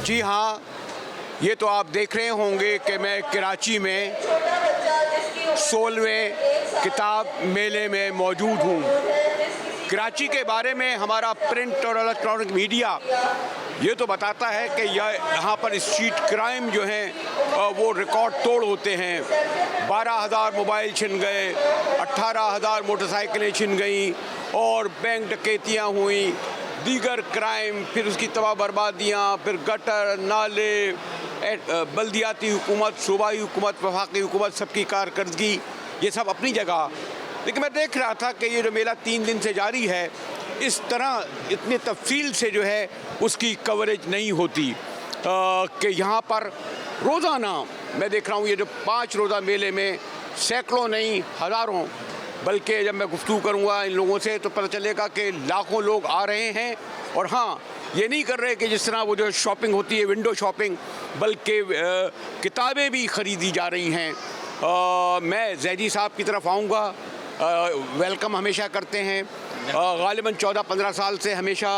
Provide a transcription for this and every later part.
जी हाँ, ये तो आप देख रहे होंगे कि मैं कराची में 16वें किताब मेले में मौजूद हूँ। कराची के बारे में हमारा प्रिंट और इलेक्ट्रॉनिक मीडिया ये तो बताता है कि यहाँ पर स्ट्रीट क्राइम जो हैं वो रिकॉर्ड तोड़ होते हैं। 12,000 मोबाइल छिन गए, 18,000 मोटरसाइकिलें छिन गई और बैंक डकैतियाँ हुई, दीगर क्राइम, फिर उसकी तबाह बर्बादियाँ, फिर गटर नाले, बल्दियाती हुकूमत, सूबाई हुकूमत, वफाकी हुकूमत, सबकी कारकर्दगी ये सब अपनी जगह। लेकिन मैं देख रहा था कि ये जो मेला 3 दिन से जारी है, इस तरह इतनी तफसील से जो है उसकी कवरेज नहीं होती कि यहाँ पर रोज़ाना मैं देख रहा हूँ ये जो 5 रोज़ा मेले में सैकड़ों नहीं हज़ारों, बल्कि जब मैं गुफ्तगू करूँगा इन लोगों से तो पता चलेगा कि लाखों लोग आ रहे हैं। और हाँ, ये नहीं कर रहे कि जिस तरह वो जो शॉपिंग होती है विंडो शॉपिंग, बल्कि किताबें भी ख़रीदी जा रही हैं। मैं जैदी साहब की तरफ आऊँगा, वेलकम हमेशा करते हैं, गालिबन 14-15 साल से हमेशा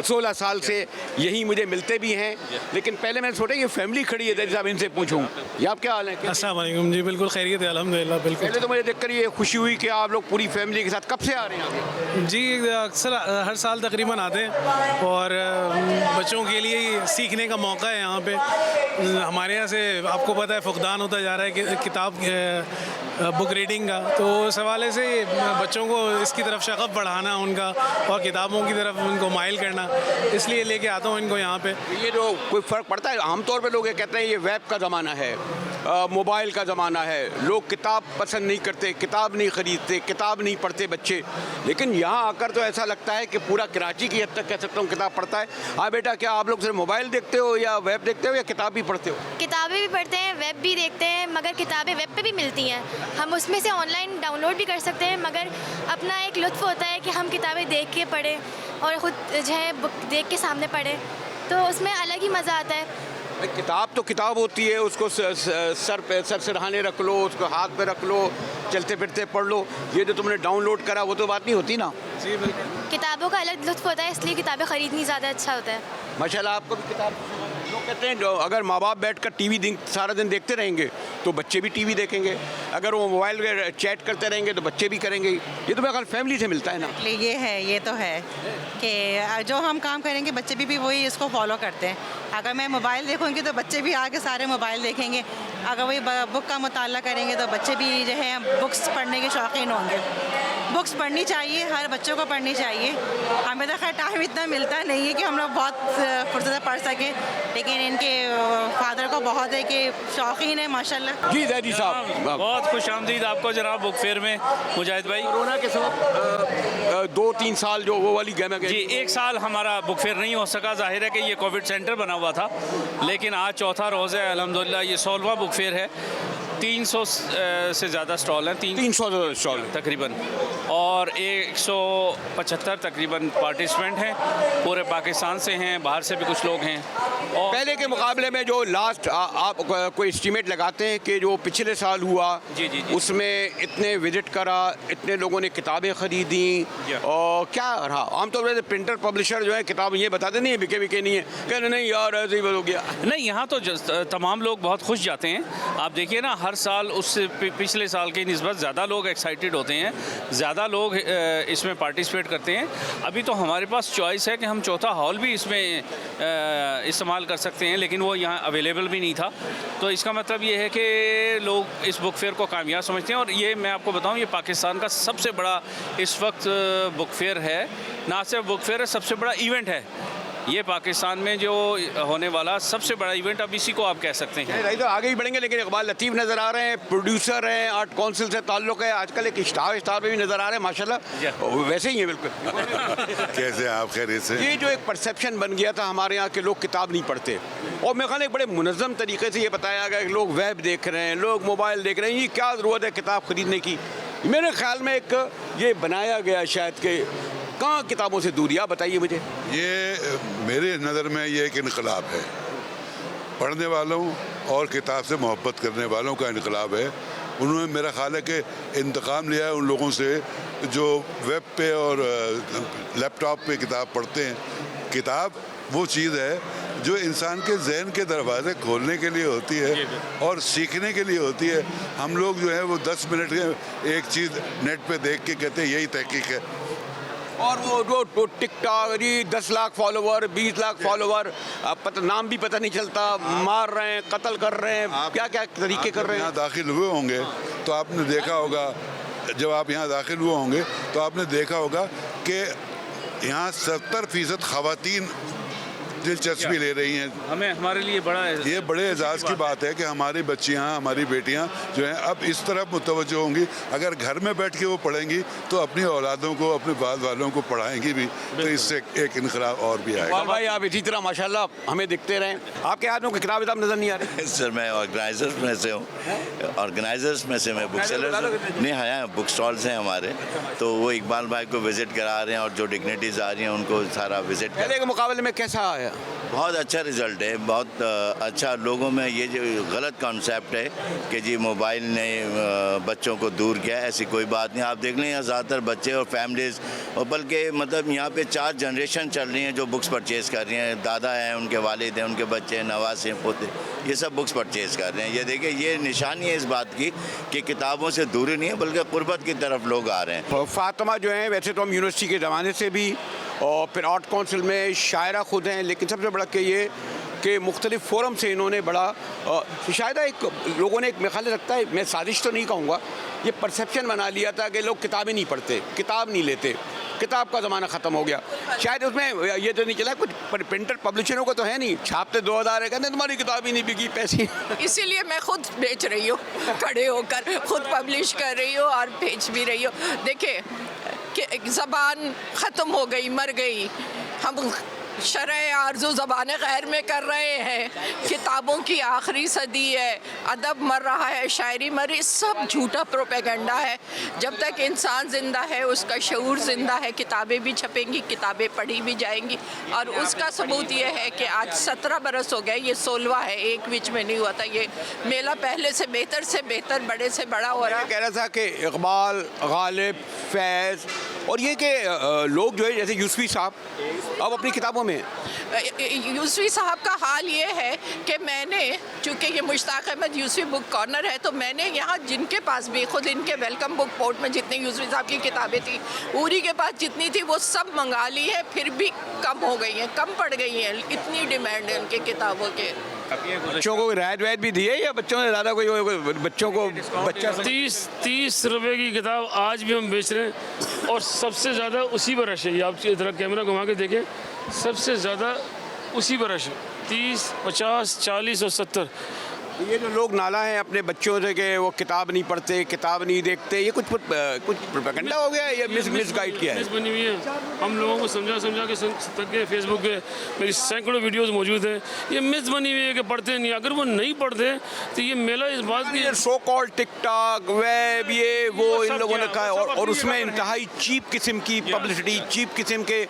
16 साल से यही मुझे मिलते भी हैं। लेकिन पहले मैंने सोचा ये फैमिली खड़ी है, जैदी साहब इनसे पूछूं, ये आप क्या हाल है? अस्सलाम वालेकुम जी, बिल्कुल खैरियत है अल्हम्दुलिल्लाह। बिल्कुल, पहले तो मुझे देखकर ये खुशी हुई कि आप लोग पूरी फैमिली के साथ कब से आ रहे हैं आगे? जी अक्सर हर साल तकरीबन आते हैं और बच्चों के लिए सीखने का मौका है यहाँ पे। हमारे यहाँ से आपको पता है फुकदान होता जा रहा है कि किताब बुक रीडिंग का, तो उस हवाले से बच्चों को इसकी तरफ शगफ बढ़ाना उनका और किताबों की तरफ उनको माइल करना, इसलिए लेके आता हूँ इनको यहाँ पे। ये जो कोई फ़र्क पड़ता है? आमतौर पे लोग ये कहते हैं ये वेब का ज़माना है, मोबाइल का ज़माना है, लोग किताब पसंद नहीं करते, किताब नहीं ख़रीदते, किताब नहीं पढ़ते बच्चे। लेकिन यहाँ आकर तो ऐसा लगता है कि पूरा कराची की हद तक कह सकता हूँ किताब पढ़ता है। हाँ बेटा, क्या आप लोग सिर्फ मोबाइल देखते हो या वेब देखते हो या किताब भी पढ़ते हो? किताबें भी पढ़ते हैं, वेब भी देखते हैं, मगर किताबें वेब पे भी मिलती हैं, हम उसमें से ऑनलाइन डाउनलोड भी कर सकते हैं। मगर अपना एक लुत्फ़ होता है कि हम किताबें देख के पढ़ें और ख़ुद जो है बुक देख के सामने पढ़ें, तो उसमें अलग ही मज़ा आता है। किताब तो किताब होती है, उसको सर सिरहाने रख लो, उसको हाथ पे रख लो, चलते फिरते पढ़ लो। ये जो तुमने डाउनलोड करा वो तो बात नहीं होती ना। जी बिल्कुल, किताबों का अलग लुत्फ़ होता है, इसलिए किताबें ख़रीदनी ज़्यादा अच्छा होता है। माशाल्लाह, आपको भी किताब, लोग कहते हैं अगर माँ बाप बैठकर टीवी सारा दिन देखते रहेंगे तो बच्चे भी टीवी देखेंगे, अगर वो मोबाइल में चैट करते रहेंगे तो बच्चे भी करेंगे। ये तो मेरे ख्याल फैमिली से मिलता है ना। ये है, ये तो है कि जो हम काम करेंगे बच्चे भी वही इसको फॉलो करते हैं। अगर मैं मोबाइल देखूंगी तो बच्चे भी आगे सारे मोबाइल देखेंगे, अगर वही बुक का मुताला करेंगे तो बच्चे भी जो है बुक्स पढ़ने के शौकीन होंगे। बुक्स पढ़नी चाहिए, हर बच्चों को पढ़नी चाहिए। हमें तो खैर टाइम इतना मिलता नहीं है कि हम लोग बहुत फुर्सत से पढ़ सकें, लेकिन इनके फादर को बहुत है कि शौकीन है माशाल्लाह। जी जैदी साहब, बहुत खुश आमदीद आपको जनाब बुक फेयर में मुजाहिद भाई। कोरोना के सबब 2-3 साल जो वो वाली गेम है जी, 1 साल हमारा बुक फेयर नहीं हो सका। जाहिर है कि ये कोविड सेंटर बना हुआ था, लेकिन आज चौथा रोज़ है अल्हम्दुलिल्लाह। ये 16वां बुक फेयर है, 300 से ज़्यादा स्टॉल हैं, 300 स्टॉल तकरीबन, और 175 तकरीबन पार्टिसिपेंट हैं, पूरे पाकिस्तान से हैं, बाहर से भी कुछ लोग हैं। और पहले के मुकाबले में जो लास्ट आप कोई एस्टीमेट लगाते हैं कि जो पिछले साल हुआ जी जी जी, उसमें इतने विजिट करा, इतने लोगों ने किताबें ख़रीदी, और क्या रहा? आमतौर पर प्रिंटर पब्लिशर जो है किताब ये बताते नहीं है बिके नहीं है, कहते नहीं यार ऐसे ही हो गया। नहीं, यहाँ तो तमाम लोग बहुत खुश जाते हैं। आप देखिए ना, हर साल उससे पिछले साल की निस्बत ज़्यादा लोग एक्साइटेड होते हैं, ज़्यादा लोग इसमें पार्टिसिपेट करते हैं। अभी तो हमारे पास चॉइस है कि हम चौथा हॉल भी इसमें इस्तेमाल कर सकते हैं, लेकिन वो यहाँ अवेलेबल भी नहीं था। तो इसका मतलब ये है कि लोग इस बुक फेयर को कामयाब समझते हैं। और ये मैं आपको बताऊँ, ये पाकिस्तान का सबसे बड़ा इस वक्त बुक फेयर है। ना सिर्फ बुक फेयर है, सबसे बड़ा इवेंट है ये पाकिस्तान में जो होने वाला सबसे बड़ा इवेंट। अब इसी को आप कह सकते हैं। नहीं तो आगे ही बढ़ेंगे, लेकिन इकबाल लतीफ़ नज़र आ रहे हैं, प्रोड्यूसर हैं, आर्ट काउंसिल से ताल्लुक़ है, आजकल एक स्टार भी नज़र आ रहे हैं माशाल्लाह, वैसे ही है बिल्कुल। कैसे आप खैरियत से? ये जो एक परसेप्शन बन गया था हमारे यहाँ के लोग किताब नहीं पढ़ते, और मेरे ख्याल एक बड़े मुनज़्ज़म तरीके से ये बताया गया कि लोग वेब देख रहे हैं, लोग मोबाइल देख रहे हैं, ये क्या ज़रूरत है किताब ख़रीदने की? मेरे ख्याल में एक ये बनाया गया शायद कि कहाँ किताबों से दूरी, आप बताइए मुझे। ये मेरे नज़र में ये एक इनकलाब है, पढ़ने वालों और किताब से मोहब्बत करने वालों का इनकलाब है। उन्होंने मेरा ख्याल है कि इंतकाम लिया है उन लोगों से जो वेब पे और लैपटॉप पे किताब पढ़ते हैं, किताब वो चीज़ है जो इंसान के जहन के दरवाजे खोलने के लिए होती है और सीखने के लिए होती है। हम लोग जो है वो 10 मिनट के एक चीज़ नेट पे देख के कहते हैं यही तहकीक है। और वो टिकटॉक जी 10 लाख फॉलोवर, 20 लाख फॉलोवर, अब पता नाम भी पता नहीं चलता, मार रहे हैं, कत्ल कर रहे हैं, क्या क्या तरीके कर रहे हैं। यहाँ दाखिल हुए होंगे तो आपने देखा होगा, जब आप यहाँ दाखिल हुए होंगे तो आपने देखा होगा कि यहाँ 70% ख़वातीन दिलचस्पी ले रही हैं। हमें हमारे लिए बड़ा ये बड़े एजाज़ की बात है कि हमारी बच्चियाँ, हमारी बेटियाँ जो हैं अब इस तरफ मुतवज्जो होंगी। अगर घर में बैठ के वो पढ़ेंगी तो अपनी औलादों को, अपने बाद वालों को पढ़ाएंगी भी, तो इससे एक इनकलाब और भी आएगा। भाई आप इसी तरह माशाल्लाह हमें दिखते रहें। आपके हाथ में कोई किताब नज़र नहीं आ रही? सर मैं ऑर्गेनाइजर्स में से हूँ, ऑर्गेनाइजर्स में से मैं बुक सेलर नहीं आया, बुक स्टॉल्स हैं हमारे, तो वो इकबाल भाई को विज़िट करा रहे हैं और जो डिग्निटीज़ आ रही हैं उनको सारा विज़िट पहले के मुकाबले में कैसा आया? बहुत अच्छा रिजल्ट है, बहुत अच्छा। लोगों में ये जो गलत कॉन्सेप्ट है कि जी मोबाइल ने बच्चों को दूर किया, ऐसी कोई बात नहीं। आप देख लें यहाँ ज़्यादातर बच्चे और फैमिलीज़, और बल्कि मतलब यहाँ पे 4 जनरेशन चल रही हैं जो बुक्स परचेज़ कर रही हैं। दादा हैं, उनके वालिद हैं, उनके बच्चे हैं, नवासे हैं, पोते, ये सब बुक्स परचेज़ कर रहे हैं। ये देखिए, ये निशानी है इस बात की कि किताबों से दूरी नहीं है बल्कि क़ुर्बत की तरफ लोग आ रहे हैं। फातिमा जो है, वैसे तो हम यूनिवर्सिटी के ज़माने से भी, और फिर आर्ट काउंसिल में शायरा खुद हैं, लेकिन सबसे बड़ा कि ये कि मुख्तलिफ फोरम से इन्होंने बड़ा शायद एक लोगों ने एक मेरे ख्याल से लगता है, मैं साजिश तो नहीं कहूँगा, ये परसेप्शन बना लिया था कि लोग किताबें नहीं पढ़ते, किताब नहीं लेते, किताब का ज़माना ख़त्म हो गया। शायद उसमें ये तो नहीं चला, कुछ प्रिंटर पब्लिशरों को तो है नहीं, छापते 2000 है, कहते तुम्हारी किताब ही नहीं बिकी, पैसे। इसीलिए मैं खुद बेच रही हूँ, खड़े होकर खुद पब्लिश कर रही हूँ और बेच भी रही हूँ। देखिए कि ज़बान ख़त्म हो गई, मर गई, हम शरअ आरज़ू ज़बान गैर में कर रहे हैं। किताबों की आखिरी सदी है, अदब मर रहा है, शायरी मरी, सब झूठा प्रोपेगेंडा है। जब तक इंसान ज़िंदा है, उसका शऊर ज़िंदा है, किताबें भी छपेंगी, किताबें पढ़ी भी जाएंगी। और उसका सबूत ये है कि आज 17 बरस हो गए, ये 16वां है, एक बीच में नहीं हुआ था। ये मेला पहले से बेहतर, बड़े से बड़ा हो रहा है। कह रहा था कि इकबाल, गालिब, फैज़ और ये कि लोग जो है जैसे यूसुफी साहब अब अपनी किताबों में, यूसुफी साहब का हाल ये है कि मैंने, चूँकि ये मुश्ताक अहमद यूसुफी बुक कॉर्नर है, तो मैंने यहाँ जिनके पास भी, खुद इनके वेलकम बुक पोर्ट में जितनी यूसुफी साहब की किताबें थी, उरी के पास जितनी थी वो सब मंगा ली है, फिर भी कम हो गई हैं, कम पड़ गई हैं, इतनी डिमांड है उनके किताबों के। बच्चों को रियायत वैद भी दी है या बच्चों से ज़्यादा कोई बच्चों को बच्चा 30 रुपए की किताब आज भी हम बेच रहे हैं और सबसे ज़्यादा उसी पर रश है। ये आप इधर कैमरा घुमा के देखें, सबसे ज़्यादा उसी पर रश है, 30, 50, 40 और 70। ये जो लोग नाला है अपने बच्चों से कि वो किताब नहीं पढ़ते, किताब नहीं देखते, ये कुछ प्रोपेगेंडा हो गया, ये मिस गाइड किया है। मिस बनी हुई है, हम लोगों को समझा के थक गए। फेसबुक पे मेरी सैकड़ों वीडियोस मौजूद हैं, ये मिस बनी हुई है कि पढ़ते नहीं। अगर वो नहीं पढ़ते तो ये मेला इस बात की, सो कॉल्ड टिकटॉक, वेब, ये वो इन लोगों ने कहा, और उसमें इंतहाई चीप किस्म की पब्लिसिटी, चीप किस्म के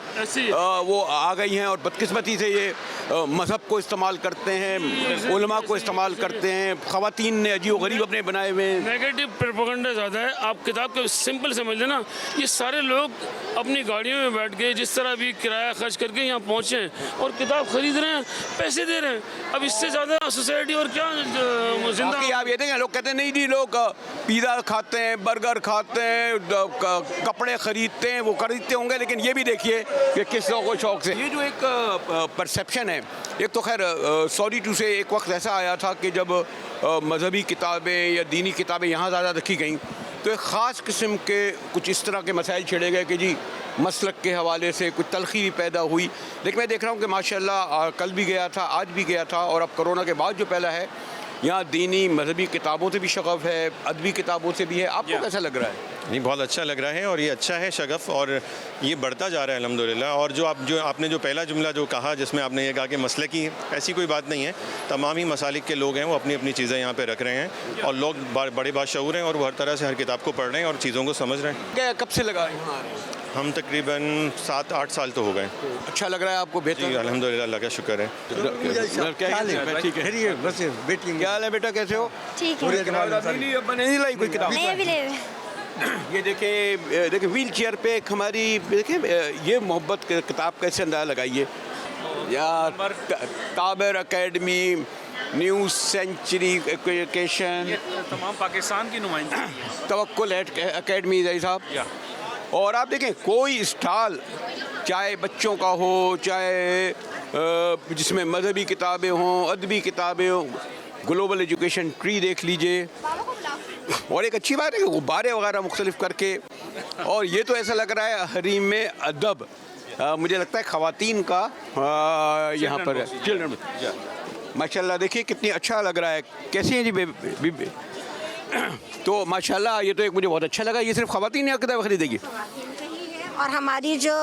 वो आ गई हैं, और बदकिस्मती से ये मज़हब को इस्तेमाल करते हैं, उलमा को इस्तेमाल करते हैं, ख़वातीन ने अजीब गरीब अपने बनाए हुए हैं। नेगेटिव प्रोपेगेंडा ज़्यादा है। आप किताब को सिंपल समझ लेना, ये सारे लोग अपनी गाड़ियों में बैठ के जिस तरह भी किराया खर्च करके यहाँ पहुँचे हैं और किताब खरीद रहे हैं, पैसे दे रहे हैं। अब इससे ज़्यादा सोसाइटी और क्या जिंदा। आप ये देखें, लोग कहते हैं नहीं जी, लोग पिज़्ज़ा खाते हैं, बर्गर खाते हैं, कपड़े खरीदते हैं, वो खरीदते होंगे, लेकिन ये भी देखिए कि किस लोगों को शौक से। ये जो एक परसेप्शन है, एक तो खैर सॉरी टू से एक वक्त ऐसा आया था कि जब मजहबी किताबें या दीनी किताबें यहाँ ज़्यादा रखी गईं तो एक ख़ास किस्म के कुछ इस तरह के मसाइल छेड़े गए कि जी मसलक के हवाले से कुछ तलखी भी पैदा हुई। लेकिन मैं देख रहा हूँ कि माशाल्लाह कल भी गया था, आज भी गया था, और अब कोरोना के बाद जो पहला है, यहाँ दीनी मजहबी किताबों से भी शगफ है, अदबी किताबों से भी है। आपको कैसा लग रहा है? नहीं, बहुत अच्छा लग रहा है और ये अच्छा है शगफ, और ये बढ़ता जा रहा है अल्हम्दुलिल्लाह। और जो आपने जो पहला जुमला जो कहा, जिसमें आपने ये कहा कि मसले की, ऐसी कोई बात नहीं है। तमाम ही मसालिक के लोग हैं, वो अपनी अपनी चीज़ें यहाँ पे रख रहे हैं, और लोग बड़े बाशऊर हैं और वो हर तरह से हर किताब को पढ़ रहे हैं और चीज़ों को समझ रहे हैं। क्या कब से लगा यहाँ? हम तकरीबन 7-8 साल तो हो गए। अच्छा लग रहा है आपको? बेहतर, अल्हम्दुलिल्लाह, अल्लाह का शुक्र है। क्या हाल है बेटा, कैसे हो? ठीक है। नहीं लाई कोई किताब? नहीं, अभी ले। ये देखिए व्हील चेयर पे एक हमारी, देखिए ये मोहब्बत किताब कैसे अंदाज़ा लगाइए या Tabir academy, new century education, तमाम पाकिस्तान की नुमाइंदगी। तवक्कुल एकेडमी जय साहब। और आप देखें कोई स्टॉल, चाहे बच्चों का हो, चाहे जिसमें मजहबी किताबें हों, अदबी किताबें हों, ग्लोबल एजुकेशन ट्री देख लीजिए। और एक अच्छी बात है कि गुब्बारे वगैरह मुख्तलिफ करके, और ये तो ऐसा लग रहा है हरीम में अदब, मुझे लगता है ख़वातीन का यहाँ पर चिल्ड्रन माशाल्लाह। देखिए कितनी अच्छा लग रहा है। कैसी हैं जी तो माशाल्लाह ये तो एक मुझे बहुत अच्छा लगा। ये सिर्फ ख़वातीन यहाँ किताब खरीदेगी? और हमारी जो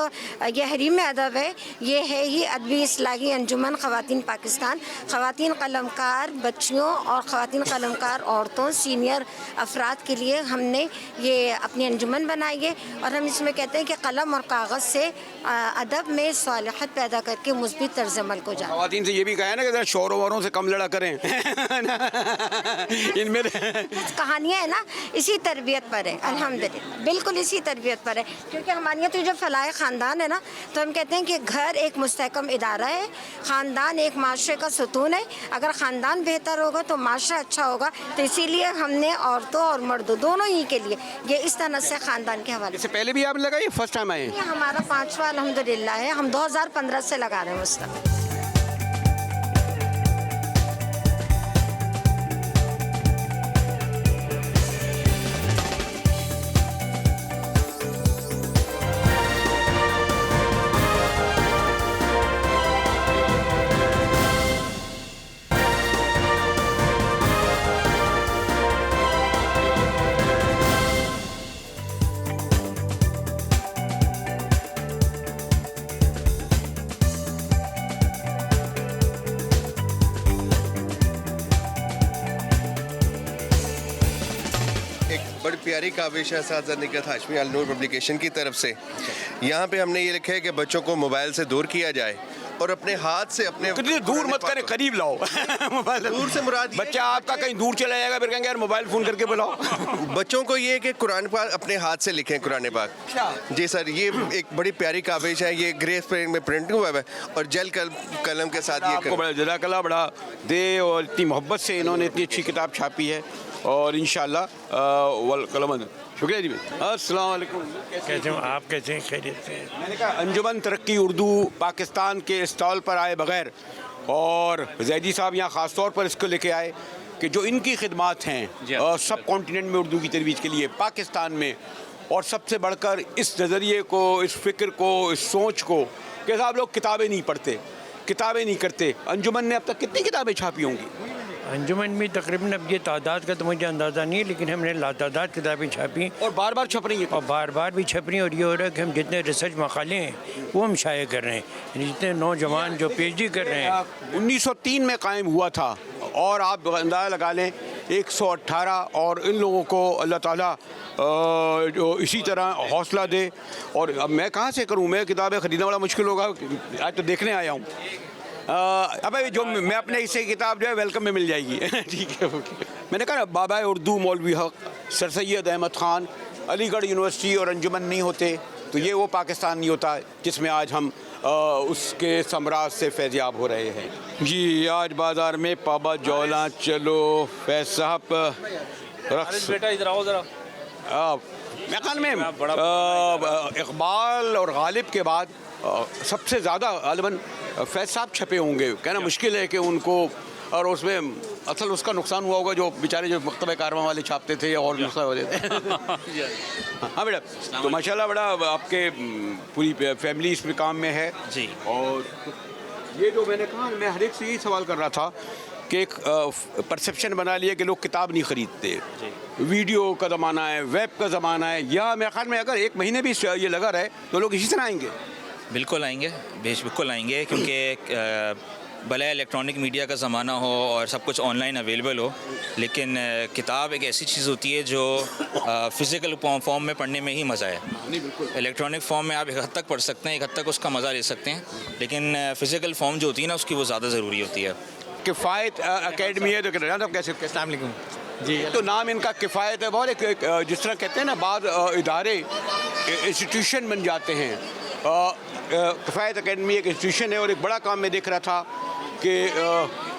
ये हरीम अदब है, ये है ही अदबी इस्लाही अंजुमन ख़वातीन पाकिस्तान। ख़वातीन कलमकार बच्चियों और ख़वातीन कलमकार औरतों, सीनियर अफराद के लिए हमने ये अपनी अंजुमन बनाई है। और हम इसमें कहते हैं कि कलम और कागज़ से अदब में सालिहत पैदा करके मुस्बित तर्ज़ अमल को जाए। ख़वातीन से ये भी कहा है ना कि ज़रा शोरों वोरों से कम लड़ा करें। इनमें कहानियाँ है ना, इसी तरबियत पर है अल्हम्दुलिल्लाह, बिल्कुल इसी तरबियत पर है। क्योंकि हमारे यहाँ तो जो फलाह ख़ानदान है ना, तो हम कहते हैं कि घर एक मुस्तहकम इदारा है, ख़ानदान एक माशरे का सुतून है। अगर ख़ानदान बेहतर होगा तो माशरा अच्छा होगा। तो इसीलिए हमने औरतों और मर्दों दोनों ही के लिए ये इस तरह से ख़ानदान के हवाले। इससे पहले भी आप लगाइए, फर्स्ट टाइम आए? ये हमारा 5वां अल्हम्दुलिल्लाह है। हम 2015 से लगा रहे हैं मुस्तक़िल। बड़ी प्यारी काविश है साज़ा निकत हाशमी अल नूर पब्लिकेशन की तरफ से। यहाँ पे हमने ये लिखा है कि बच्चों को मोबाइल से दूर किया जाए और अपने हाथ से अपने दूर मत करें, करीब लाओ। मोबाइल दूर से मुराद बच्चा आपका कहीं दूर चला जाएगा, फिर कहेंगे यार मोबाइल फ़ोन करके बुलाओ। बच्चों को ये है कि कुरान पाक अपने हाथ से लिखें, कुरान पाक। जी सर, ये एक बड़ी प्यारी काविश है। ये ग्रे स्प्रेड में प्रिंट हुआ है और जेल कलम के साथ ये आपको बड़ा जज़ाकल्लाह, बड़ा दे, और इतनी मोहब्बत से इन्होंने इतनी अच्छी किताब छापी है। और इंशाअल्लाह वल कलम। शुक्रिया जी। अस्सलाम वालेकुम। कैसे हो आप? कैसे हैं? खैरियत से? मैंने कहा अंजुमन तरक्की उर्दू पाकिस्तान के स्टॉल पर आए बगैर, और जैदी साहब यहाँ ख़ास तौर पर इसको लेके आए कि जो इनकी खिदमात हैं सब कॉन्टिनेंट में उर्दू की तरवीज के लिए पाकिस्तान में, और सबसे बढ़कर इस नज़रिए को, इस फ़िक्र को, इस सोच को कि साहब लोग किताबें नहीं पढ़ते, किताबें नहीं करते। अंजुमन ने अब तक कितनी किताबें छापी होंगी? अंजुमन में तकरीबन, अब ये तादाद का तो मुझे अंदाज़ा नहीं है, लेकिन हमने लातादाद किताबें छापी और बार बार छप रही हैं, और बार बार भी छप रही हैं। और ये हो रहा है कि हम जितने रिसर्च मकाले हैं वो हम शाये कर रहे हैं, यानी जितने नौजवान जो PhD कर रहे हैं। 1903 में कायम हुआ था, और आप अंदाज़ा लगा लें 118, और इन लोगों को अल्लाह ताला जो इसी तरह हौसला दे। और अब मैं कहाँ से करूँ, मैं किताबें ख़रीदना बड़ा मुश्किल होगा, आज तो देखने आया हूँ। अब जो मैं अपने हिस्से की किताब जो है वेलकम में मिल जाएगी। ठीक है, ओके। मैंने कहा बाबा उर्दू मौलवी हक, सर सैयद अहमद ख़ान, अलीगढ़ यूनिवर्सिटी और अंजुमन नहीं होते तो ये वो पाकिस्तान नहीं होता जिसमें आज हम उसके सम्राट से फैज़याब हो रहे हैं। जी, आज बाज़ार में पाबा जौला चलो फैज़ साहब रक्स। बेटा इधर आओ ज़रा। मैं ख्याल में इकबाल और गालिब के बाद सबसे ज़्यादा गालिबन फैज़ साहब छपे होंगे। कहना मुश्किल है कि उनको, और उसमें असल उसका नुकसान हुआ होगा जो बेचारे जो मकतब कारवां वाले छापते थे और नुकसान हो जाते। हाँ बेटा, तो माशाल्लाह बड़ा आपके पूरी फैमिली इसमें काम में है जी। और ये जो मैंने कहा, मैं हर एक से यही सवाल कर रहा था कि एक परसेप्शन बना लिया कि लोग किताब नहीं ख़रीदते, वीडियो का ज़माना है, वेब का ज़माना है, या मेरे ख्याल में अगर एक महीने भी ये लगा रहे तो लोग इसी तरह आएंगे। बिल्कुल आएंगे, बिल्कुल आएंगे, क्योंकि भले इलेक्ट्रॉनिक मीडिया का ज़माना हो और सब कुछ ऑनलाइन अवेलेबल हो, लेकिन किताब एक ऐसी चीज़ होती है जो फ़िज़िकल फॉर्म में पढ़ने में ही मज़ा है। इलेक्ट्रॉनिक फॉर्म में आप एक हद तक पढ़ सकते हैं, एक हद तक उसका मज़ा ले सकते हैं, लेकिन फ़िज़िकल फॉर्म जो होती है ना उसकी वो ज़्यादा ज़रूरी होती है। किफ़ायत एकेडमी है तो कैसे? अस्सलाम वालेकुम जी। तो नाम इनका किफ़ायत है। बहुत एक जिस तरह कहते हैं ना, बाद इदारे इंस्टीट्यूशन बन जाते हैं, किफ़ायत अकेडमी एक इंस्टीट्यूशन है और एक बड़ा काम मैं देख रहा था कि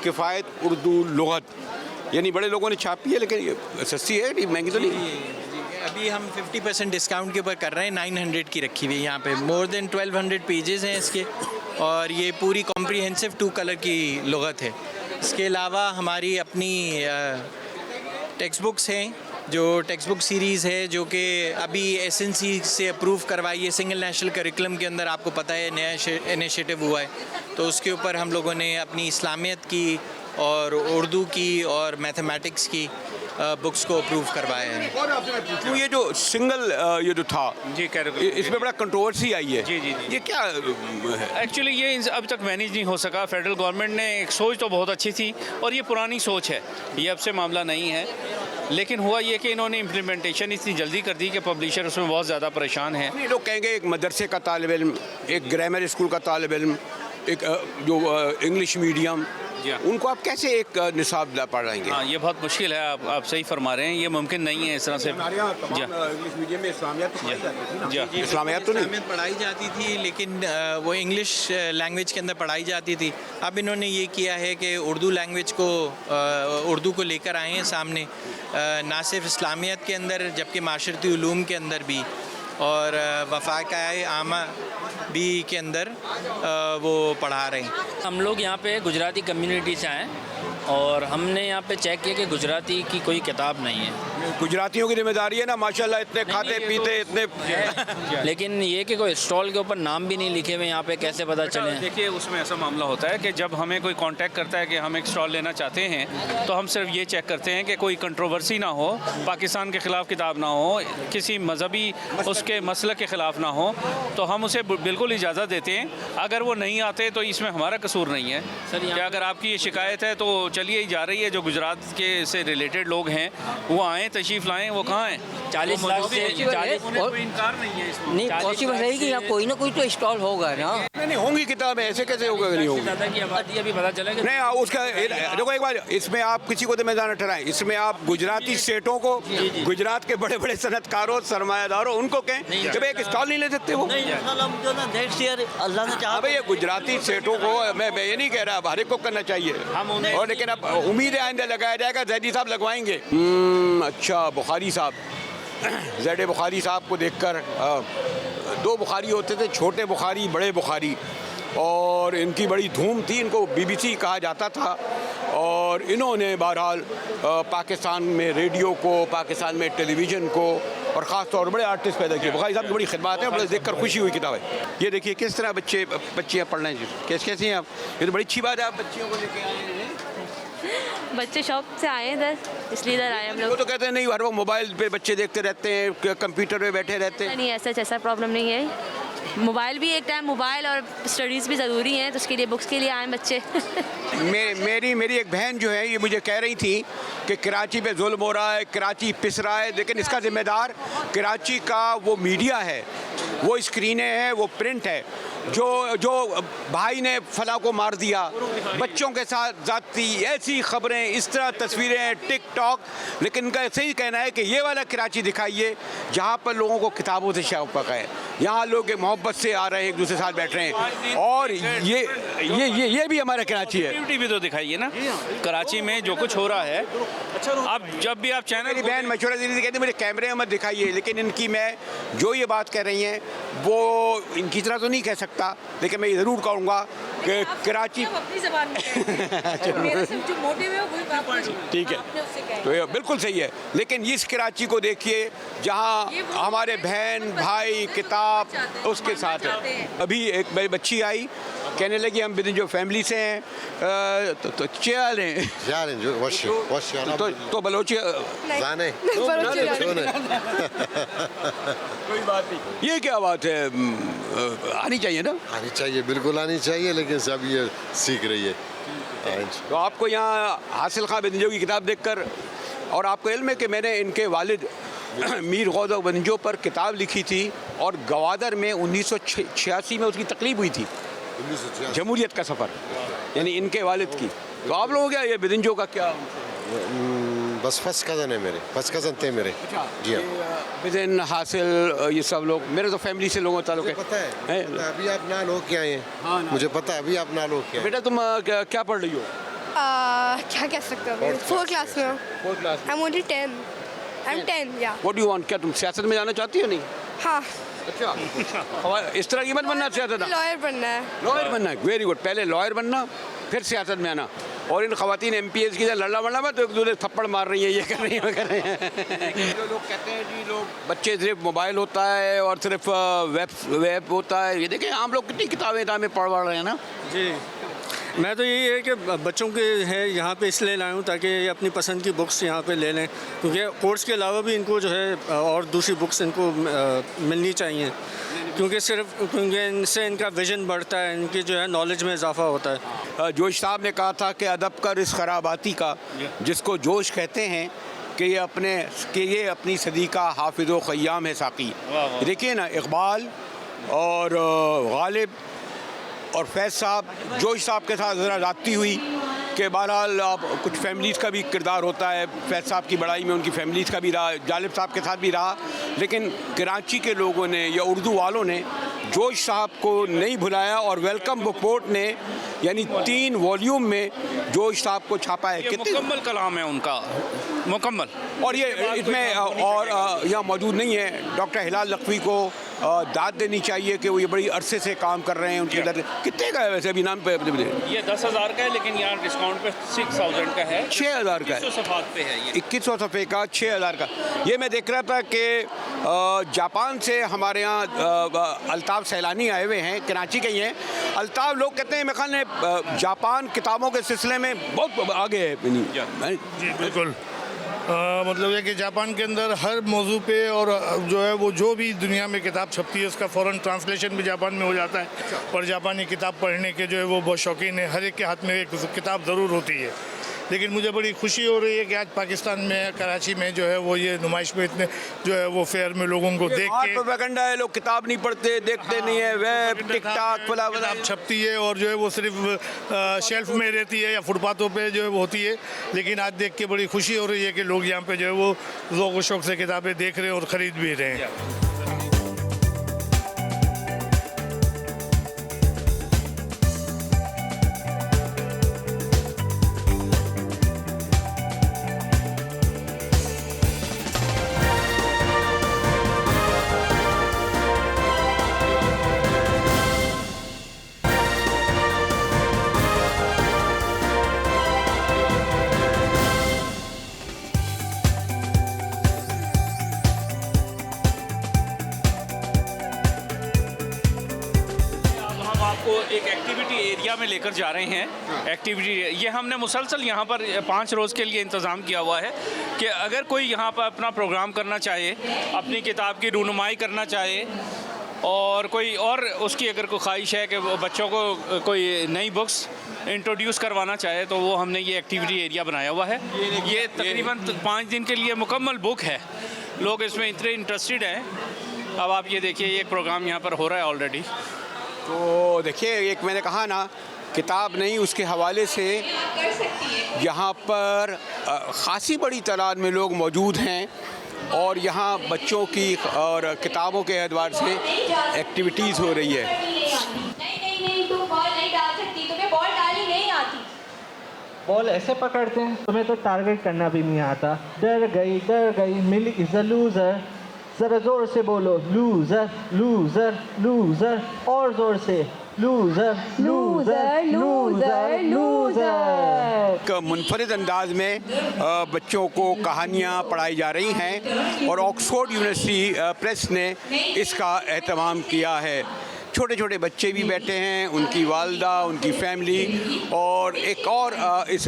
किफ़ायत उर्दू लुग़त, यानी बड़े लोगों ने छापी है, लेकिन ये सस्ती है, महंगी तो नहीं। अभी हम 50% डिस्काउंट के ऊपर कर रहे हैं, 900 की रखी हुई है यहाँ पे। मोर देन 1200 पेजेस हैं इसके, और ये पूरी कॉम्प्रिहेंसिव 2 कलर की लुग़त है। इसके अलावा हमारी अपनी टेक्स्ट बुक्स हैं, जो टेक्स्ट बुक सीरीज़ है जो कि अभी SNC से अप्रूव करवाई है। सिंगल नेशनल करिकुलम के अंदर आपको पता है नया इनिशिएटिव हुआ है, तो उसके ऊपर हम लोगों ने अपनी इस्लामियत की और उर्दू की और मैथमेटिक्स की बुक्स को अप्रूव करवाया है। और आपसे मैं पूछूं, ये जो सिंगल ये जो था जी, इसमें बड़ा कंट्रोवर्सी आई है। जी जी जी, ये क्या एक्चुअली ये अभी तक मैनेज नहीं हो सका। फेडरल गवर्नमेंट ने एक सोच तो बहुत अच्छी थी, और ये पुरानी सोच है, ये अब से मामला नहीं है, लेकिन हुआ ये कि इन्होंने इम्प्लीमेंटेशन इतनी जल्दी कर दी कि पब्लिशर उसमें बहुत ज़्यादा परेशान है। लोग कहेंगे एक मदरसे का तालिब इल्म, एक ग्रामर स्कूल का तालिब इल्म, एक जो इंग्लिश मीडियम, उनको आप कैसे एक निसाब पढ़ाएंगे? हाँ, ये बहुत मुश्किल है, आप सही फरमा रहे हैं, ये मुमकिन नहीं है इस तरह से। इंग्लिश मीडियम में इस्लामियत तो पढ़ाई जाती थी ना? इस्लामियत तो नहीं पढ़ाई जाती थी, लेकिन वो इंग्लिश लैंग्वेज के अंदर पढ़ाई जाती थी। अब इन्होंने ये किया है कि उर्दू लैंग्वेज को उर्दू को लेकर आए हैं सामने, ना सिर्फ इस्लामियत के अंदर जबकि माशरती उलूम के अंदर भी, और वफ़ाक़ाए आमा भी के अंदर वो पढ़ा रहे हैं। हम लोग यहाँ पे गुजराती कम्युनिटी से आए, और हमने यहाँ पे चेक किया कि गुजराती की कोई किताब नहीं है। गुजरातियों की जिम्मेदारी है ना, माशाल्लाह इतने खाते पीते इतने लेकिन ये कि कोई स्टॉल के ऊपर नाम भी नहीं लिखे हुए यहाँ पे, कैसे पता चले? देखिए, उसमें ऐसा मामला होता है कि जब हमें कोई कांटेक्ट करता है कि हम एक स्टॉल लेना चाहते हैं, तो हम सिर्फ ये चेक करते हैं कि कोई कंट्रोवर्सी ना हो, पाकिस्तान के ख़िलाफ़ किताब ना हो, किसी मजहबी उसके मसलक के ख़िलाफ़ ना हो, तो हम उसे बिल्कुल इजाज़त देते हैं। अगर वो नहीं आते तो इसमें हमारा कसूर नहीं है सर। कि अगर आपकी ये शिकायत है तो चलिए ही जा रही है, जो गुजरात के से रिलेटेड लोग हैं वो आएँ, तशरीफ़ लाएँ। वो कहाँ हैं? 40 लाख से 40 कोई इनकार नहीं है इसमें। नहीं, पॉसिबल है कि यहाँ कोई ना कोई तो स्टॉल होगा ना। नहीं होंगी किताबें, ऐसे कैसे होगा नहीं होगी? ज़्यादा की आबादी अभी पता चला नहीं, उसका देखो एक बार, इसमें आप किसी को जिम्मेदार न ठहराएं। इसमें आप गुजराती स्टेटों को, गुजरात के बड़े बड़े सनतकारों, सरमायादारों, उनको कहें कि भाई एक स्टॉल नहीं ले सकते वो। भाई ये गुजराती स्टेटों को मैं ये नहीं कह रहा, हर एक को करना चाहिए, और लेकिन अब उम्मीद है आइंदा लगाया जाएगा। जैदी साहब लगवाएंगे। अच्छा, बुखारी साहब, ज़ैड बुखारी साहब को देखकर, 2 बुखारी होते थे, छोटे बुखारी, बड़े बुखारी, और इनकी बड़ी धूम थी, इनको BBC कहा जाता था, और इन्होंने बहरहाल पाकिस्तान में रेडियो को, पाकिस्तान में टेलीविज़न को, और ख़ास तौर पर बड़े आर्टिस्ट पैदा किए। बुखारी साहब की बड़ी खिदमत है, बड़े देखकर खुशी हुई किताब है। ये देखिए किस तरह बच्चियाँ पढ़ रहे हैं, कैसे हैं आप? ये तो बड़ी अच्छी बात है, आप बच्चियों को लेके आए हैं। बच्चे शौक से आए हैं इधर, इसलिए इधर आए हम लोग। वो तो कहते हैं नहीं, हर वक्त मोबाइल पे बच्चे देखते रहते हैं, कंप्यूटर पे बैठे रहते हैं। नहीं, ऐसा प्रॉब्लम नहीं है। मोबाइल भी एक टाइम, मोबाइल और स्टडीज़ भी ज़रूरी हैं, तो उसके लिए बुक्स के लिए आए बच्चे। मेरी एक बहन जो है, ये मुझे कह रही थी कि कराची पे जुल्म हो रहा है, कराची पिस रहा है, लेकिन इसका जिम्मेदार कराची का वो मीडिया है, वो स्क्रीनें हैं, वो प्रिंट है, जो भाई ने फला को मार दिया, बच्चों के साथ जाती ऐसी खबरें, इस तरह तस्वीरें, टिकटॉक। लेकिन इनका ऐसे ही कहना है कि ये वाला कराची दिखाइए जहाँ पर लोगों को किताबों से शौक़ है, यहाँ लोग मोहब्बत से आ रहे हैं, एक दूसरे के साथ बैठ रहे हैं, और ये भी हमारा कराची है। ब्यूटी भी तो दिखाइए ना कराची में जो कुछ हो रहा है। अब जब भी आप चैनल, मेरी बहन मशवरा दी थी, कहती मुझे कैमरे में मत दिखाइए, लेकिन इनकी मैं जो ये बात कह रही हैं वो इनकी तरह तो नहीं कह सकता, लेकिन मैं ये ज़रूर कहूँगा कि कराची अपनी ज़बान में जो मोटिव है वो ठीक है, तो ये बिल्कुल सही है। लेकिन इस कराची को देखिए जहाँ हमारे बहन भाई किताब उसके साथ है। अभी एक बच्ची आई, कहने लगी हम बिन जो फैमिली से हैं, तो चल तो बलोची कोई बात नहीं। ये क्या बात है, आनी चाहिए ना? आनी चाहिए, बिल्कुल आनी चाहिए, लेकिन सब ये सीख रही है। तो आपको यहाँ हासिल खां बंजो की किताब देखकर, और आपको इल्म है कि मैंने इनके वालिद मीर गौज़ बंजो पर किताब लिखी थी, और गवादर में 1986 में उसकी तकरीब हुई थी, जमहूरियत का सफ़र, यानी इनके वालिद की। तो आप लोगों क्या ये बिदंजो का क्या? बस फर्स्ट कज़न है मेरे, फर्स्ट कज़न थे मेरे। जी हाँ। विदिन हासिल ये सब लोग, मेरे तो फैमिली से लोगों ताल्लुक है। पता है अभी आप नाल हो के आए हैं। मुझे पता है अभी आप नाल हो के आए। बेटा तुम क्या पढ़ रही हो? क्या कह सकते हो? 4th क्लास में हूँ। 4th class. I'm only 10. I'm 10, yeah. What do you want? क्या तुम सियासत में जाना चाहती हो? नहीं। हाँ। अच्छा। इस तरह की मत बनना सियासत। लॉयर बनना है। लॉयर बनना है, वेरी गुड। पहले लॉयर बनना, फिर सियासत में आना। और इन खवातीन MPs की लड़ना वड़ना मत, एक दूसरे थप्पड़ मार रही है, ये कर रही है, वो कर रहे हैं। जो लोग कहते हैं जी लोग बच्चे सिर्फ मोबाइल होता है और सिर्फ वेब होता है, ये देखें हम लोग कितनी किताबें पढ़ रहे हैं ना जी। मैं तो यही है कि बच्चों के है यहाँ पे इसलिए लाया हूँ ताकि ये अपनी पसंद की बुक्स यहाँ पे ले लें, क्योंकि कोर्स के अलावा भी इनको जो है और दूसरी बुक्स इनको मिलनी चाहिए, क्योंकि इनसे इनका विजन बढ़ता है, इनकी जो है नॉलेज में इजाफा होता है। जोश साहब ने कहा था कि अदब का रिज़्क़ खराबाती का, जिसको जोश कहते हैं कि ये अपनी सदी का हाफिज़ व ख़य्याम है साक़ी। देखिए ना, इक़बाल और गालिब और फैज़ साहब, जोश साहब के साथ ज़रा ज़्यादती हुई कि बहरहाल आप कुछ फैमिलीज़ का भी किरदार होता है, फैज़ साहब की बड़ाई में उनकी फैमिलीज़ का भी रहा, गालिब साहब के साथ भी रहा, लेकिन कराची के लोगों ने या उर्दू वालों ने जोश साहब को नहीं भुलाया और वेलकम बुक पोर्ट ने यानी 3 वॉल्यूम में जोश साहब को छापा है। कितनी मुकम्मल कलाम है उनका, मुकम्मल। और ये इसमें और यहाँ मौजूद नहीं है, डॉक्टर हिलाल लखवी को दाद देनी चाहिए कि वो ये बड़ी अरसे से काम कर रहे हैं। उनके दर कितने का है वैसे अभी नाम पे? ये 10,000 का है, लेकिन यहाँ डिस्काउंट पे 6,000 का है। 6,000 का है, 2100 सफ़ात पे है ये, 2100 सफ़े का 6,000 का। ये मैं देख रहा था कि जापान से हमारे यहाँ अल्ताफ़ सैलानी आए हुए हैं, कराची के ही हैं। अल्ताफ़ लोग कहते हैं मेरे ख्याल में जापान किताबों के सिलसिले में बहुत आगे है। जी बिल्कुल, मतलब ये कि जापान के अंदर हर मौजू पे और जो है वो जो भी दुनिया में किताब छपती है उसका फ़ौरन ट्रांसलेशन भी जापान में हो जाता है। और जापानी किताब पढ़ने के जो है वो बहुत शौकीन है, हर एक के हाथ में एक किताब ज़रूर होती है। लेकिन मुझे बड़ी खुशी हो रही है कि आज पाकिस्तान में कराची में जो है वो ये नुमाइश में इतने जो है वो फेयर में लोगों को देख के प्रोपेगेंडा है, लोग किताब नहीं पढ़ते, देखते नहीं है, वेब टिकटॉक किताब छपती है और जो है वो सिर्फ शेल्फ में रहती है या फुटपाथों पे जो है वो होती है। लेकिन आज देख के बड़ी खुशी हो रही है कि लोग यहाँ पे जो है वो ज़ौक़ व शौक़ से किताबें देख रहे हैं और ख़रीद भी रहे हैं। एक एक्टिविटी एरिया में लेकर जा रहे हैं। एक्टिविटी ये हमने मुसलसल यहाँ पर 5 रोज़ के लिए इंतज़ाम किया हुआ है कि अगर कोई यहाँ पर अपना प्रोग्राम करना चाहे, अपनी किताब की रूनुमाई करना चाहे और कोई और उसकी अगर कोई ख्वाहिश है कि बच्चों को कोई नई बुक्स इंट्रोड्यूस करवाना चाहे तो वो हमने ये एक्टिविटी एरिया बनाया हुआ है। ये तकरीबन 5 दिन के लिए मुकम्मल बुक है, लोग इसमें इतने इंटरेस्टेड हैं। अब आप ये देखिए, ये प्रोग्राम यहाँ पर हो रहा है ऑलरेडी। तो देखिए, एक मैंने कहा ना, किताब नहीं, उसके हवाले से यहाँ पर ख़ासी बड़ी तादाद में लोग मौजूद हैं और यहाँ बच्चों की और किताबों के एतबार से एक्टिविटीज़ हो रही है। नहीं, तुम बॉल नहीं डाल सकती, तुम्हें बॉल डाली नहीं आती। बॉल ऐसे पकड़ते हैं, तुम्हें तो टारगेट करना भी नहीं आता। डर गई, मिली इज़ अ लूज़र। ज़रा ज़ोर से बोलो, लूज़र लूज़र लूज़र, और ज़ोर से लूज़र लूज़र लूज़र लूज़र। मुनफरिद अंदाज में बच्चों को कहानियाँ पढ़ाई जा रही हैं और ऑक्सफोर्ड यूनिवर्सिटी प्रेस ने इसका एहतमाम किया है। छोटे छोटे बच्चे भी बैठे हैं, उनकी वालदा, उनकी फैमिली, और एक और इस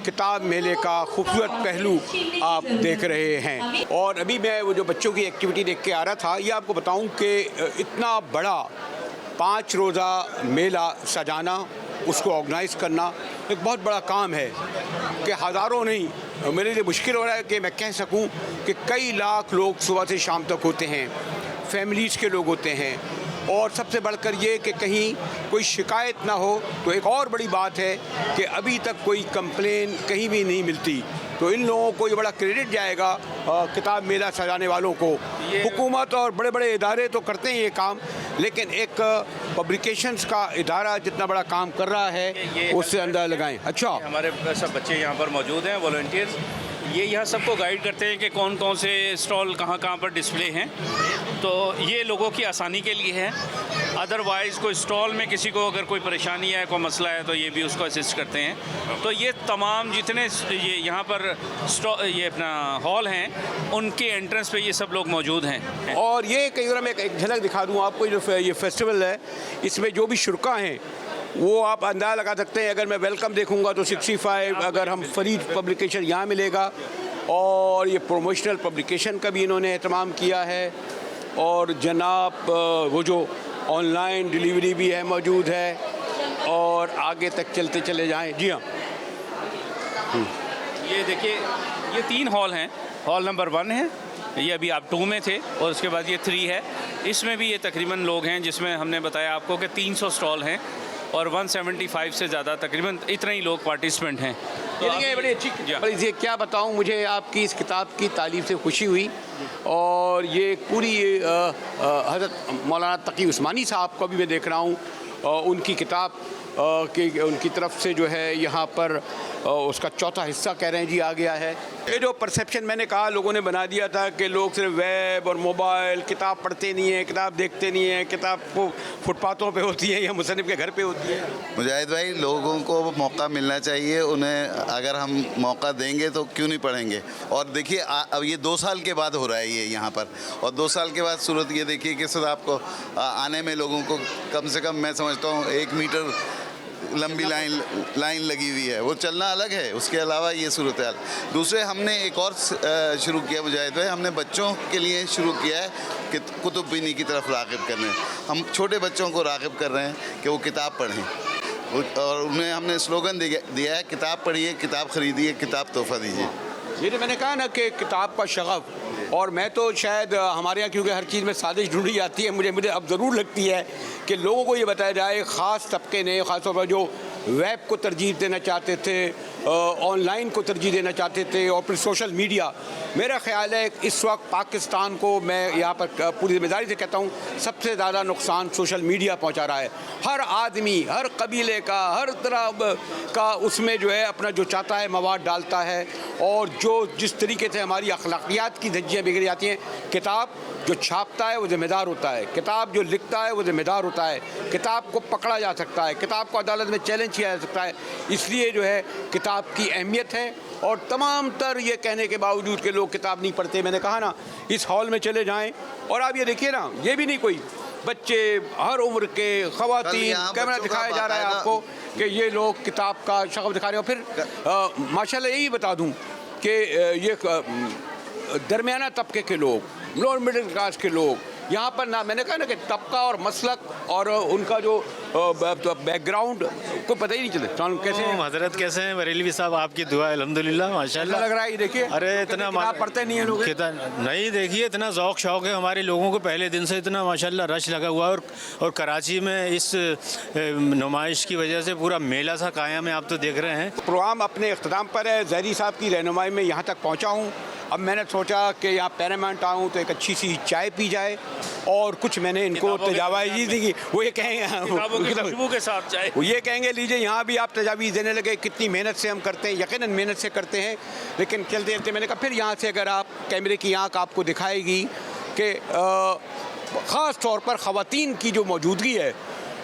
किताब मेले का खूबसूरत पहलू आप देख रहे हैं। और अभी मैं वो जो बच्चों की एक्टिविटी देख के आ रहा था, ये आपको बताऊं कि इतना बड़ा 5 रोज़ा मेला सजाना, उसको ऑर्गेनाइज़ करना एक बहुत बड़ा काम है कि हज़ारों नहीं, मेरे लिए मुश्किल हो रहा है कि मैं कह सकूं कि कई लाख लोग सुबह से शाम तक होते हैं, फैमिलीज़ के लोग होते हैं, और सबसे बढ़कर ये कि कहीं कोई शिकायत ना हो। तो एक और बड़ी बात है कि अभी तक कोई कंप्लेन कहीं भी नहीं मिलती। तो इन लोगों को ये बड़ा क्रेडिट जाएगा किताब मेला सजाने वालों को। हुकूमत और बड़े बड़े इदारे तो करते हैं ये काम, लेकिन एक पब्लिकेशंस का इदारा जितना बड़ा काम कर रहा है उससे अंदाज़ा लगाएं। अच्छा, हमारे सब बच्चे यहाँ पर मौजूद हैं, वॉलंटियर्स। ये यहाँ सबको गाइड करते हैं कि कौन कौन से स्टॉल कहाँ कहाँ पर डिस्प्ले हैं। तो ये लोगों की आसानी के लिए है। अदरवाइज़ कोई स्टॉल में किसी को अगर कोई परेशानी है, कोई मसला है, तो ये भी उसको असिस्ट करते हैं। तो ये तमाम जितने ये यहाँ पर ये अपना हॉल हैं, उनके एंट्रेंस पे ये सब लोग मौजूद हैं। और ये कई बार मैं एक झलक दिखा दूँ आपको, जो ये फेस्टिवल है इसमें जो भी शुरा हैं वो आप अंदाज़ा लगा सकते हैं। अगर मैं वेलकम देखूंगा तो 65, अगर हम फरीद पब्लिकेशन यहाँ मिलेगा, और ये प्रोमोशनल पब्लिकेशन का भी इन्होंने एहतमाम किया है। और जनाब वो जो ऑनलाइन डिलीवरी भी है मौजूद है, और आगे तक चलते चले जाएं। जी हाँ, ये देखिए, ये 3 हॉल हैं। हॉल नंबर 1 है, ये अभी आप 2 में थे, और उसके बाद ये 3 है। इसमें भी ये तकरीबन लोग हैं, जिसमें हमने बताया आपको कि 300 स्टॉल हैं और 175 से ज़्यादा तकरीबन इतने ही लोग पार्टिसिपेंट हैं। तो बड़ी अच्छी, बड़ी ये क्या बताऊं, मुझे आपकी इस किताब की तारीफ से खुशी हुई। और ये पूरी हज़रत मौलाना तकी उस्मानी साहब को भी मैं देख रहा हूँ, उनकी किताब कि उनकी तरफ से जो है यहाँ पर उसका चौथा हिस्सा कह रहे हैं जी आ गया है। ये जो परसेप्शन मैंने कहा लोगों ने बना दिया था कि लोग सिर्फ वेब और मोबाइल, किताब पढ़ते नहीं हैं, किताब देखते नहीं हैं, किताब को फुटपाथों पे होती है या मुसन्निफ के घर पे होती है। मुजाहिद भाई, लोगों को मौका मिलना चाहिए, उन्हें अगर हम मौका देंगे तो क्यों नहीं पढ़ेंगे। और देखिए अब ये 2 साल के बाद हो रहा है ये यहाँ पर, और 2 साल के बाद सूरत ये देखिए कि सर आपको आने में लोगों को कम से कम मैं समझता हूँ 1 मीटर लंबी लाइन लगी हुई है। वो चलना अलग है, उसके अलावा ये सूरत हाल। दूसरे हमने एक और शुरू किया मुजाहिद भाई, हमने बच्चों के लिए शुरू किया है कि कुतुब बीनी की तरफ राग़िब करने। हम छोटे बच्चों को राग़िब कर रहे हैं कि वो किताब पढ़ें, और उन्हें हमने स्लोगन दिया है, किताब पढ़िए, किताब ख़रीदिए, किताब तोहफ़ा दीजिए। ये तो मैंने कहा ना कि किताब का शगफ़, और मैं तो शायद हमारे यहाँ क्योंकि हर चीज़ में साजिश ढूंढी जाती है, मुझे अब ज़रूर लगती है कि लोगों को ये बताया जाए, ख़ास तबके ने, ख़ास तौर पर जो वेब को तरजीह देना चाहते थे, ऑनलाइन को तरजीह देना चाहते थे, और फिर सोशल मीडिया। मेरा ख्याल है इस वक्त पाकिस्तान को, मैं यहाँ पर पूरी ज़िम्मेदारी से कहता हूँ, सबसे ज़्यादा नुकसान सोशल मीडिया पहुँचा रहा है। हर आदमी, हर कबीले का, हर तरह का उसमें जो है अपना जो चाहता है मवाद डालता है, और जो जिस तरीके से हमारी अखलाकियात की धज्जियाँ बिगड़ी जाती हैं। किताब जो छापता है वो ज़िम्मेदार होता है, किताब जो लिखता है वो ज़िम्मेदार होता है, किताब को पकड़ा जा सकता है, किताब को अदालत में चैलेंज किया जा सकता है। इसलिए जो है किताब की अहमियत है, और तमाम तर ये कहने के बावजूद कि लोग किताब नहीं पढ़ते। मैंने कहा ना, इस हॉल में चले जाएं और आप ये देखिए ना, ये भी नहीं कोई बच्चे, हर उम्र के ख़वातीन, कैमरा दिखाया जा रहा है आपको कि ये लोग किताब का शगफ़ दिखा रहे हो। फिर माशाल्लाह यही बता दूँ कि ये दरमियाना तबके के लोग, लोअर मिडिल क्लास के लोग यहाँ पर ना, मैंने कहा ना कि तबका और मसलक और उनका जो बैकग्राउंड को पता ही नहीं चलता कैसे हैं। हजरत कैसे हैं बरेलवी साहब, आपकी दुआ अल्हम्दुलिल्लाह माशाल्लाह लग रहा है। देखिए, अरे इतना पढ़ते नहीं है लोग, नहीं, देखिए इतना ज़ौक़ शौक़ है हमारे लोगों को, पहले दिन से इतना माशाल्लाह रश लगा हुआ है। और कराची में इस नुमाइश की वजह से पूरा मेला सा कायम है, आप तो देख रहे हैं। प्रोग्राम अपने अख्ताम पर है। ज़हरी साहब की रहनुमाई में यहाँ तक पहुँचा हूँ। अब मैंने सोचा कि यहाँ पैरामाउंट आऊँ तो एक अच्छी सी चाय पी जाए, और कुछ मैंने इनको तजावीज़ दी कि वो ये कहेंगे खुशबू के साथ चाय, वो ये कहेंगे लीजिए यहाँ भी आप तजावीज़ देने लगे। कितनी मेहनत से हम करते हैं, यकीनन मेहनत से करते हैं, लेकिन चलते चलते मैंने कहा फिर यहाँ से अगर आप कैमरे की आँख आपको दिखाएगी कि ख़ास तौर पर ख़वातीन की जो मौजूदगी है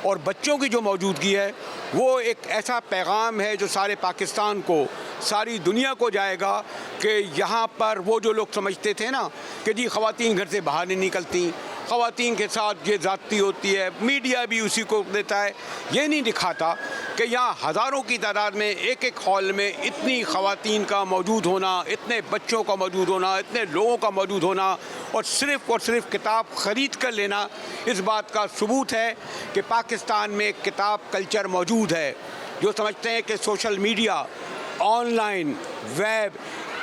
और बच्चों की जो मौजूदगी है, वो एक ऐसा पैगाम है जो सारे पाकिस्तान को, सारी दुनिया को जाएगा कि यहाँ पर वो जो लोग समझते थे ना कि जी ख़वातीन घर से बाहर नहीं निकलती, ख़वातीन के साथ ये ज़्यादती होती है, मीडिया भी उसी को देता है, ये नहीं दिखाता कि यहाँ हज़ारों की तादाद में एक एक हॉल में इतनी ख़वातीन का मौजूद होना, इतने बच्चों का मौजूद होना, इतने लोगों का मौजूद होना, और सिर्फ़ किताब ख़रीद कर लेना, इस बात का सबूत है कि पाकिस्तान में किताब कल्चर मौजूद है। जो समझते हैं कि सोशल मीडिया, ऑनलाइन, वेब,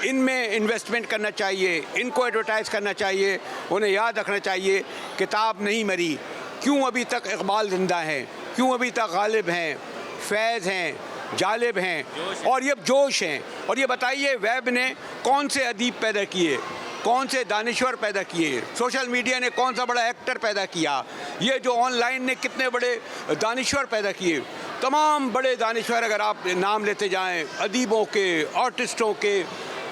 इनमें इन्वेस्टमेंट करना चाहिए, इनको एडवर्टाइज़ करना चाहिए, उन्हें याद रखना चाहिए किताब नहीं मरी, क्यों अभी तक इकबाल ज़िंदा हैं, क्यों अभी तक गालिब हैं, फैज़ हैं, जालिब हैं और ये जोश हैं। और ये बताइए वेब ने कौन से अदीब पैदा किए, कौन से दानिश्वर पैदा किए, सोशल मीडिया ने कौन सा बड़ा एक्टर पैदा किया, ये जो ऑनलाइन ने कितने बड़े दानिश्वर पैदा किए। तमाम बड़े दानिश्वर अगर आप नाम लेते जाएं, अदीबों के, आर्टिस्टों के,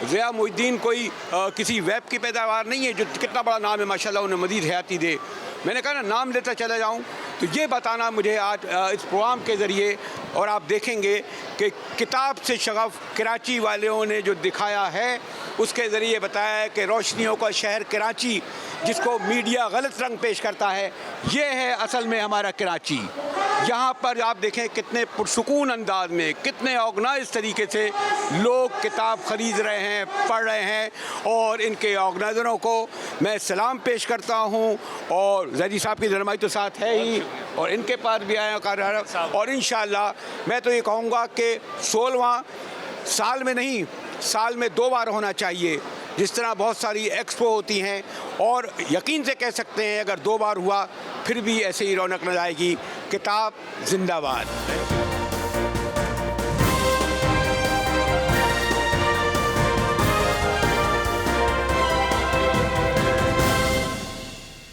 ज़िया मोहिद्दीन कोई किसी वेब की पैदावार नहीं है, जो कितना बड़ा नाम है माशाल्लाह, उन्हें मज़ीद हयाती दे। मैंने कहा ना नाम लेता चला जाऊं, तो ये बताना मुझे आज इस प्रोग्राम के ज़रिए, और आप देखेंगे कि किताब से शगफ़ कराची वालों ने जो दिखाया है उसके ज़रिए बताया है कि रोशनियों का शहर कराची, जिसको मीडिया गलत रंग पेश करता है, ये है असल में हमारा कराची। यहाँ पर आप देखें कितने पुरसुकून अंदाज में, कितने ऑर्गेनाइज तरीके से लोग किताब ख़रीद रहे हैं, पढ़ रहे हैं, और इनके ऑर्गेनाइज़रों को मैं सलाम पेश करता हूँ। और ज़ैदी साहब की रहनुमाई तो साथ है ही, और इनके पास भी आया कार्य, और इंशाअल्लाह मैं तो ये कहूँगा कि 16वां साल में नहीं, साल में 2 बार होना चाहिए। जिस तरह बहुत सारी एक्सपो होती हैं, और यकीन से कह सकते हैं अगर 2 बार हुआ फिर भी ऐसे ही रौनक न आएगी। किताब जिंदाबाद।